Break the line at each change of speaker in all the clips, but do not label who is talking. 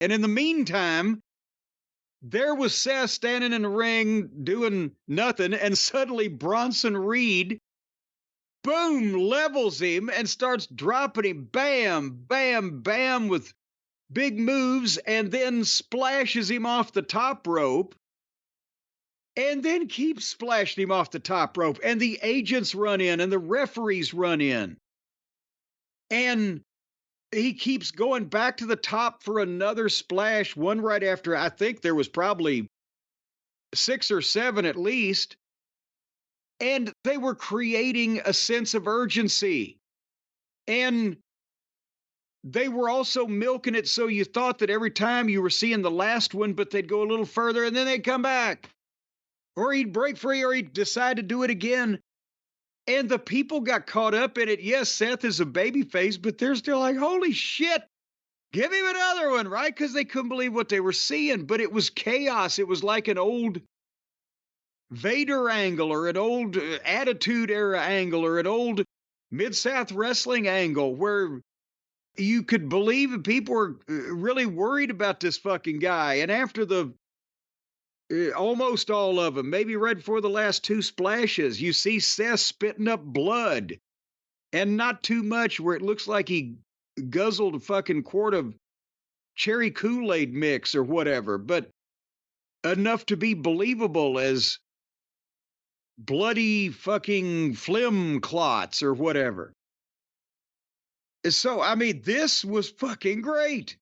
And in the meantime, there was Seth standing in the ring doing nothing, and suddenly Bronson Reed, boom, levels him and starts dropping him, bam, bam, bam, with big moves, and then splashes him off the top rope, and then keeps splashing him off the top rope. And the agents run in, and the referees run in. And he keeps going back to the top for another splash, one right after. I think there was probably 6 or 7 at least. And they were creating a sense of urgency. And they were also milking it so you thought that every time you were seeing the last one, but they'd go a little further and then they'd come back. Or he'd break free or he'd decide to do it again. And the people got caught up in it. Yes, Seth is a babyface, but they're still like, holy shit, give him another one, right? Because they couldn't believe what they were seeing. But it was chaos. It was like an old Vader angle or an old Attitude Era angle or an old Mid-South Wrestling angle where you could believe that people were really worried about this fucking guy. And after the almost all of them, maybe right before the last 2 splashes, you see Seth spitting up blood, and not too much where it looks like he guzzled a fucking quart of cherry Kool-Aid mix or whatever, but enough to be believable as bloody fucking phlegm clots or whatever. So, I mean, this was fucking great.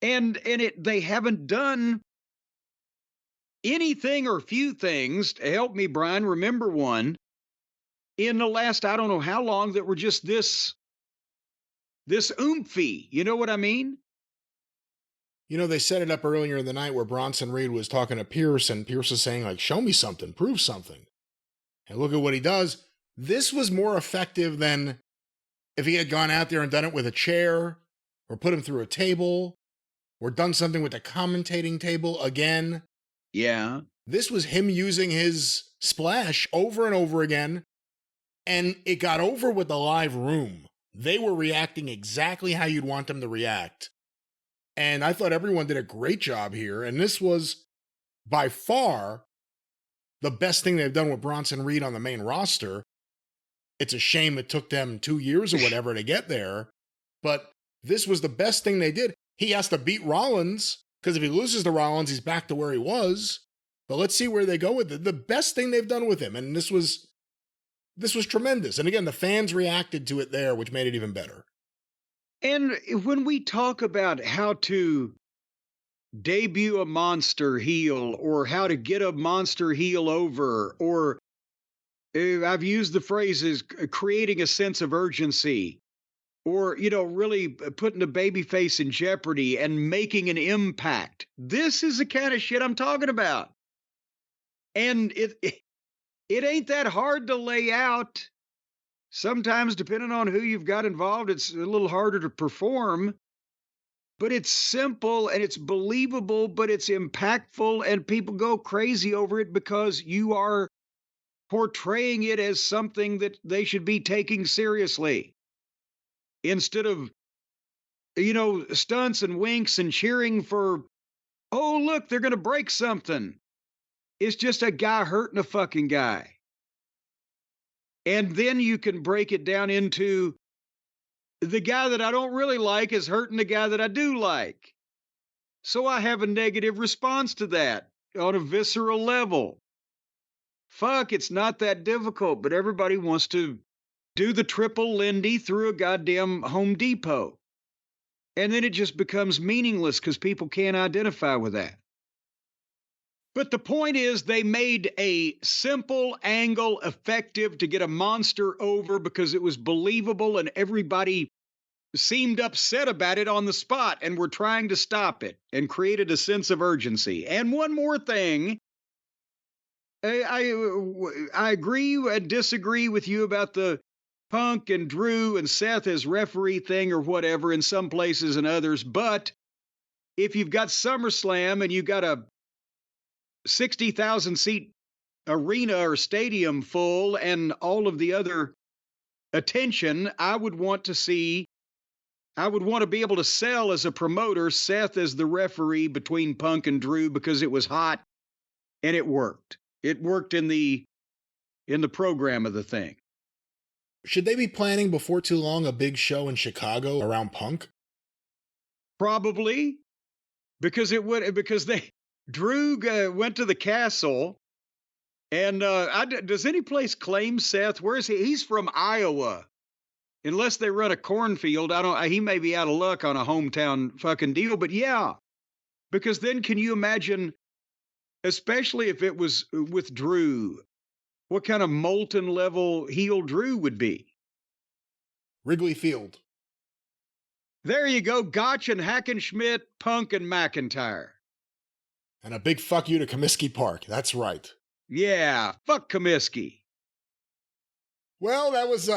And they haven't done anything or few things to help me, Brian, remember one in the last, I don't know how long, that were just this oomphy. You know what I mean?
You know, they set it up earlier in the night where Bronson Reed was talking to Pierce, and Pierce is saying, like, show me something, prove something. And look at what he does. This was more effective than if he had gone out there and done it with a chair, or put him through a table, or done something with the commentating table again.
Yeah.
This was him using his splash over and over again, and it got over with the live room. They were reacting exactly how you'd want them to react. And I thought everyone did a great job here, and this was by far the best thing they've done with Bronson Reed on the main roster. It's a shame it took them 2 years or whatever to get there, but this was the best thing they did. He has to beat Rollins, because if he loses to Rollins, he's back to where he was. But let's see where they go with it. The best thing they've done with him, and this was tremendous. And again, the fans reacted to it there, which made it even better.
And when we talk about how to debut a monster heel or how to get a monster heel over, or I've used the phrases creating a sense of urgency, or, you know, really putting a babyface in jeopardy and making an impact. This is the kind of shit I'm talking about. And it ain't that hard to lay out. Sometimes, depending on who you've got involved, it's a little harder to perform. But it's simple and it's believable, but it's impactful, and people go crazy over it because you are portraying it as something that they should be taking seriously. Instead of, you know, stunts and winks and cheering for, oh, look, they're going to break something. It's just a guy hurting a fucking guy. And then you can break it down into the guy that I don't really like is hurting the guy that I do like. So I have a negative response to that on a visceral level. Fuck, it's not that difficult, but everybody wants to do the triple Lindy through a goddamn Home Depot. And then it just becomes meaningless because people can't identify with that. But the point is, they made a simple angle effective to get a monster over because it was believable and everybody seemed upset about it on the spot and were trying to stop it and created a sense of urgency. And one more thing, I agree and disagree with you about the Punk and Drew and Seth as referee thing or whatever in some places and others, but if you've got SummerSlam and you've got a 60,000 seat arena or stadium full and all of the other attention, I would want to see I would want to be able to sell as a promoter Seth as the referee between Punk and Drew because it was hot and it worked. It worked in the program of the thing.
Should they be planning before too long a big show in Chicago around Punk?
Probably because Drew went to the castle. And does any place claim Seth? Where is he? He's from Iowa. Unless they run a cornfield, he may be out of luck on a hometown fucking deal. But yeah, because then can you imagine, especially if it was with Drew, what kind of molten level heel Drew would be?
Wrigley Field.
There you go. Gotch and Hackenschmidt, Punk and McIntyre.
And a big fuck you to Comiskey Park. That's right.
Yeah, fuck Comiskey.
Well, that was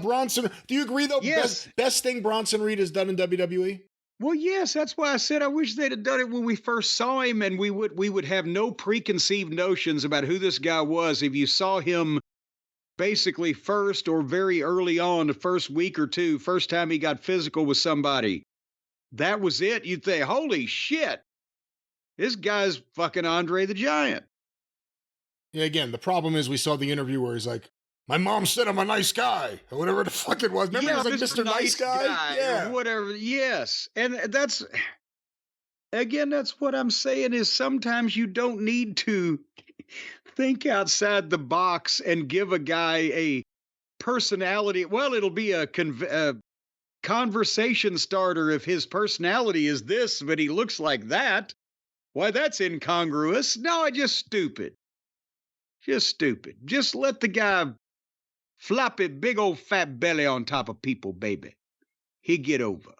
Bronson. Do you agree though?
Yes.
Best thing Bronson Reed has done in WWE?
Well, yes, that's why I said I wish they'd have done it when we first saw him, and we would have no preconceived notions about who this guy was if you saw him basically first or very early on, the first week or two, first time he got physical with somebody. That was it. You'd think, holy shit, this guy's fucking Andre the Giant.
Yeah, again, the problem is we saw the interview where he's like, my mom said I'm a nice guy, or whatever the fuck it was. Remember, he was like Mr. Nice Guy?
Yeah. Or whatever. Yes. And that's what I'm saying is sometimes you don't need to think outside the box and give a guy a personality. Well, it'll be a conversation starter if his personality is this, but he looks like that. Why, that's incongruous. No, just stupid. Just stupid. Just let the guy flop it big old fat belly on top of people, baby. He get over.